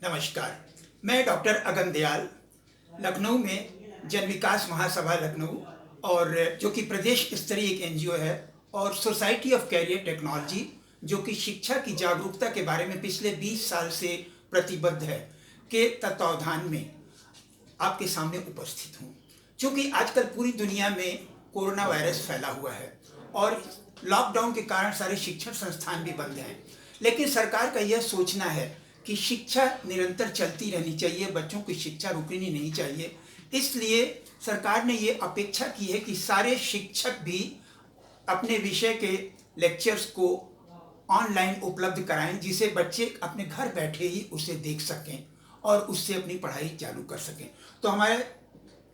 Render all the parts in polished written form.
नमस्कार। मैं डॉक्टर अगम दयाल लखनऊ में जन विकास महासभा लखनऊ और जो कि प्रदेश स्तरीय एक एनजीओ है और सोसाइटी ऑफ कैरियर टेक्नोलॉजी जो कि शिक्षा की जागरूकता के बारे में पिछले 20 साल से प्रतिबद्ध है के तत्वावधान में आपके सामने उपस्थित हूँ। क्योंकि आजकल पूरी दुनिया में कोरोना वायरस फैला हुआ है और लॉकडाउन के कारण सारे शिक्षण संस्थान भी बंद हैं, लेकिन सरकार का यह सोचना है कि शिक्षा निरंतर चलती रहनी चाहिए, बच्चों की शिक्षा रुकनी नहीं चाहिए। इसलिए सरकार ने ये अपेक्षा की है कि सारे शिक्षक भी अपने विषय के लेक्चर्स को ऑनलाइन उपलब्ध कराएं, जिसे बच्चे अपने घर बैठे ही उसे देख सकें और उससे अपनी पढ़ाई चालू कर सकें। तो हमारे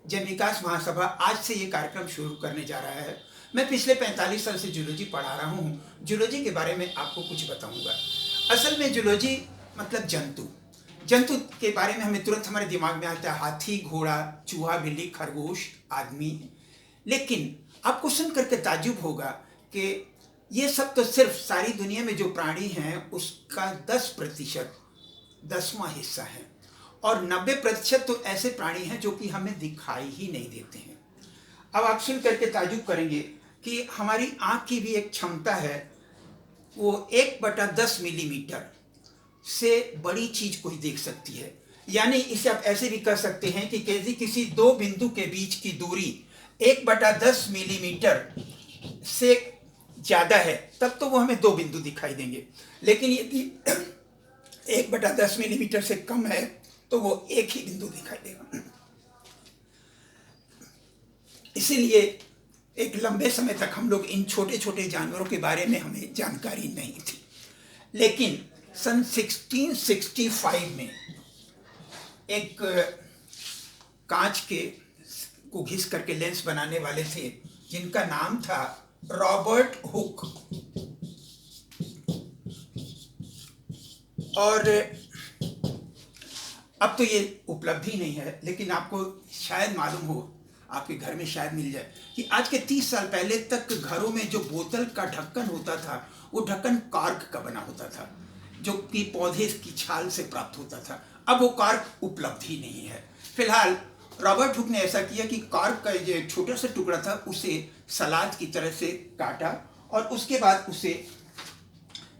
जन विकास महासभा आज से ये कार्यक्रम शुरू करने जा रहा है। मैं पिछले 45 साल से जूलॉजी पढ़ा रहा हूँ। जूलॉजी के बारे में आपको कुछ बताऊँगा। असल में जूलॉजी मतलब जंतु के बारे में हमें तुरंत हमारे दिमाग में आता है हाथी, घोड़ा, चूहा, बिल्ली, खरगोश, आदमी। लेकिन आपको सुन करके ताज्जुब होगा कि ये सब तो सिर्फ सारी दुनिया में जो प्राणी हैं उसका 10% 10वां हिस्सा है और 90% तो ऐसे प्राणी हैं जो कि हमें दिखाई ही नहीं देते हैं। अब आप सुन करके ताज्जुब करेंगे कि हमारी आँख की भी एक क्षमता है, वो 1/10 मिलीमीटर से बड़ी चीज कोई देख सकती है। यानी इसे आप ऐसे भी कह सकते हैं कि किसी दो बिंदु के बीच की दूरी 1/10 मिलीमीटर से ज्यादा है तब तो वो हमें दो बिंदु दिखाई देंगे, लेकिन यदि 1/10 मिलीमीटर से कम है तो वो एक ही बिंदु दिखाई देगा। इसीलिए एक लंबे समय तक हम लोग इन छोटे छोटे जानवरों के बारे में हमें जानकारी नहीं थी, लेकिन सन 1665 में एक कांच के को घिस करके लेंस बनाने वाले थे जिनका नाम था रॉबर्ट हुक। और अब तो ये उपलब्धि नहीं है, लेकिन आपको शायद मालूम हो, आपके घर में शायद मिल जाए कि आज के 30 साल पहले तक घरों में जो बोतल का ढक्कन होता था वो ढक्कन कॉर्क का बना होता था जो कि पौधे की छाल से प्राप्त होता था। अब वो कॉर्क उपलब्ध ही नहीं है। फिलहाल रॉबर्ट हुक ने ऐसा किया कि कॉर्क का जो छोटा सा टुकड़ा था उसे सलाद की तरह से काटा और उसके बाद उसे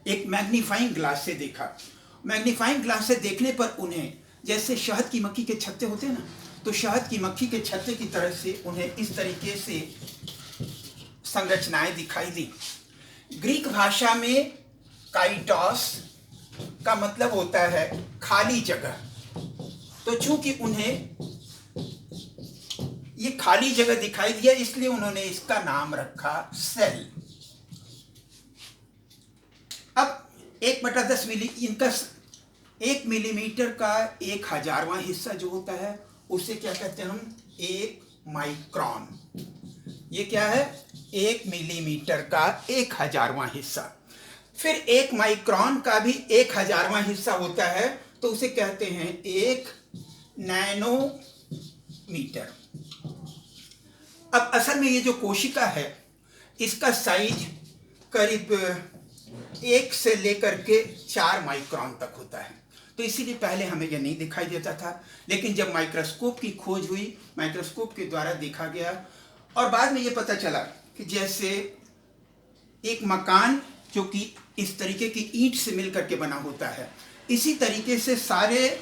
एक मैग्नीफाइंग ग्लास से देखा। मैग्नीफाइंग ग्लास से देखने पर उन्हें जैसे शहद की मक्खी के छत्ते होते हैं ना, तो शहद की मक्खी के छत्ते की तरह से उन्हें इस तरीके से संरचनाएं दिखाई दी। ग्रीक भाषा में काइटोस का मतलब होता है खाली जगह, तो चूंकि उन्हें ये खाली जगह दिखाई दिया इसलिए उन्होंने इसका नाम रखा सेल। अब 1/10 मिली इनका 1 मिलीमीटर का 1/1000वां हिस्सा जो होता है उसे क्या कहते हैं हम? 1 माइक्रोन। ये क्या है? 1 मिलीमीटर का 1/1000वां हिस्सा। फिर 1 माइक्रोन का भी 1/1000वां हिस्सा होता है, तो उसे कहते हैं 1 नैनोमीटर। अब असल में ये जो कोशिका है इसका साइज करीब 1 से लेकर के 4 माइक्रोन तक होता है, तो इसीलिए पहले हमें यह नहीं दिखाई देता था। लेकिन जब माइक्रोस्कोप की खोज हुई, माइक्रोस्कोप के द्वारा देखा गया और बाद में ये पता चला कि जैसे एक मकान जो कि इस तरीके की ईंट से मिलकर के बना होता है, इसी तरीके से सारे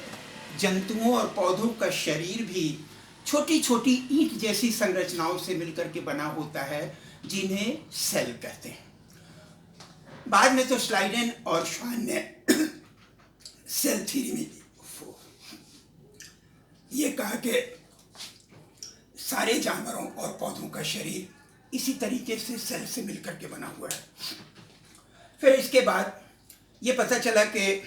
जंतुओं और पौधों का शरीर भी छोटी छोटी ईंट जैसी संरचनाओं से मिलकर के बना होता है, जिन्हें सेल कहते हैं। बाद में तो स्लाइडेन और श्वान ने सेल थ्योरी में ये कहा कि सारे जानवरों और पौधों का शरीर इसी तरीके से सेल से मिलकर के बना हुआ है। फिर इसके बाद ये पता चला कि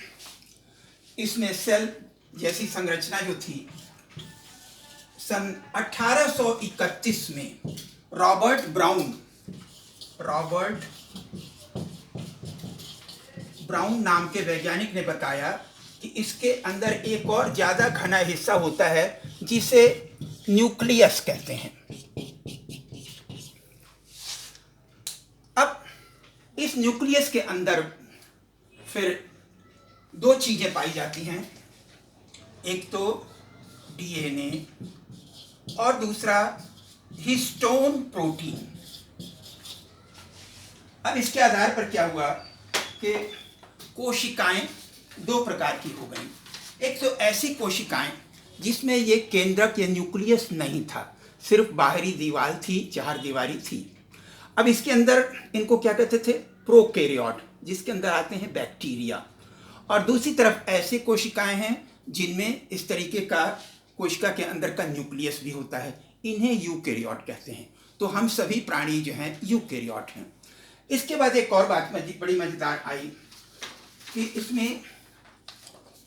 इसमें सेल जैसी संरचना जो थी, सन 1831 में रॉबर्ट ब्राउन नाम के वैज्ञानिक ने बताया कि इसके अंदर एक और ज्यादा घना हिस्सा होता है जिसे न्यूक्लियस कहते हैं। अब इस न्यूक्लियस के अंदर फिर दो चीजें पाई जाती हैं। एक तो डीएनए और दूसरा हिस्टोन प्रोटीन। अब इसके आधार पर क्या हुआ कि कोशिकाएं दो प्रकार की हो गई। एक तो ऐसी कोशिकाएं जिसमें ये केंद्रक या न्यूक्लियस नहीं था, सिर्फ बाहरी दीवार थी, चार दीवारी थी। अब इसके अंदर इनको क्या कहते थे, प्रोकैरियोट, जिसके अंदर आते हैं बैक्टीरिया। और दूसरी तरफ ऐसे कोशिकाएं हैं जिनमें इस तरीके का कोशिका के अंदर का न्यूक्लियस भी होता है, इन्हें यूकैरियोट कहते हैं। तो हम सभी प्राणी जो हैं यूकैरियोट हैं। इसके बाद एक और बात बड़ी मजेदार आई कि इसमें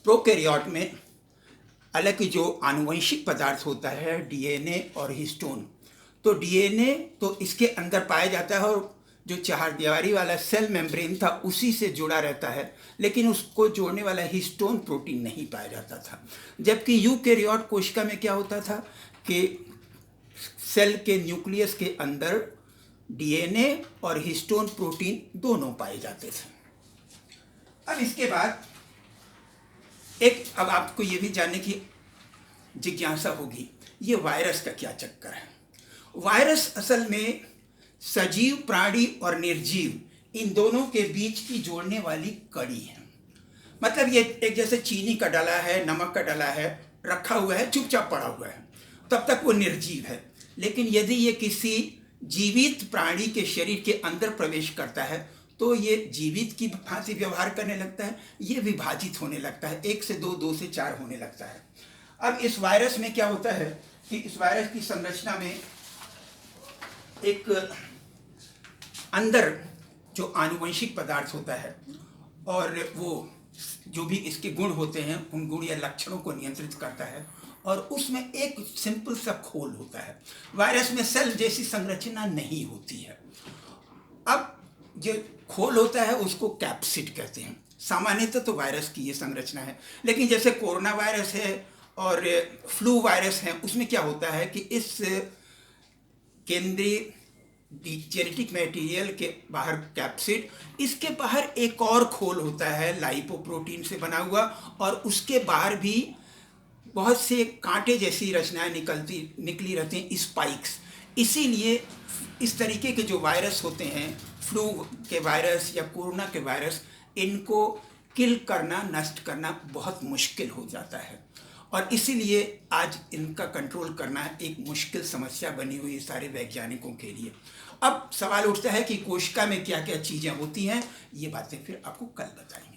प्रोकैरियोट में हालांकि जो आनुवंशिक पदार्थ होता है डीएनए और हिस्टोन, तो डीएनए तो इसके अंदर पाया जाता है और जो चार दीवारी वाला सेल मेम्ब्रेन था उसी से जुड़ा रहता है, लेकिन उसको जोड़ने वाला हिस्टोन प्रोटीन नहीं पाया जाता था। जबकि यूकैरियोट कोशिका में क्या होता था कि सेल के न्यूक्लियस के अंदर डीएनए और हिस्टोन प्रोटीन दोनों पाए जाते थे। अब इसके बाद अब आपको ये भी जानने की जिज्ञासा होगी, ये वायरस का क्या चक्कर है। वायरस असल में सजीव प्राणी और निर्जीव इन दोनों के बीच की जोड़ने वाली कड़ी है। मतलब ये एक जैसे चीनी का डला है, नमक का डला है, रखा हुआ है, चुपचाप पड़ा हुआ है, तब तक वो निर्जीव है। लेकिन यदि ये किसी जीवित प्राणी के शरीर के अंदर प्रवेश करता है तो ये जीवित की भांति व्यवहार करने लगता है, ये विभाजित होने लगता है, 1 से 2, 2 से 4 होने लगता है। अब इस वायरस में क्या होता है कि इस वायरस की संरचना में एक अंदर जो आनुवंशिक पदार्थ होता है और वो जो भी इसके गुण होते हैं उन गुण या लक्षणों को नियंत्रित करता है, और उसमें एक सिंपल सा खोल होता है। वायरस में सेल जैसी संरचना नहीं होती है। अब जो खोल होता है उसको कैप्सिड कहते हैं। सामान्यतः तो वायरस की ये संरचना है, लेकिन जैसे कोरोना वायरस है और फ्लू वायरस है, उसमें क्या होता है कि इस केंद्रीय जेनेटिक मटेरियल के बाहर कैप्सिड, इसके बाहर एक और खोल होता है लाइपोप्रोटीन से बना हुआ, और उसके बाहर भी बहुत से कांटे जैसी रचनाएं निकली रहती हैं, स्पाइक्स। इसीलिए इस तरीके के जो वायरस होते हैं, फ्लू के वायरस या कोरोना के वायरस, इनको किल करना, नष्ट करना बहुत मुश्किल हो जाता है, और इसीलिए आज इनका कंट्रोल करना एक मुश्किल समस्या बनी हुई है सारे वैज्ञानिकों के लिए। अब सवाल उठता है कि कोशिका में क्या क्या चीज़ें होती हैं, ये बातें फिर आपको कल बताएंगे।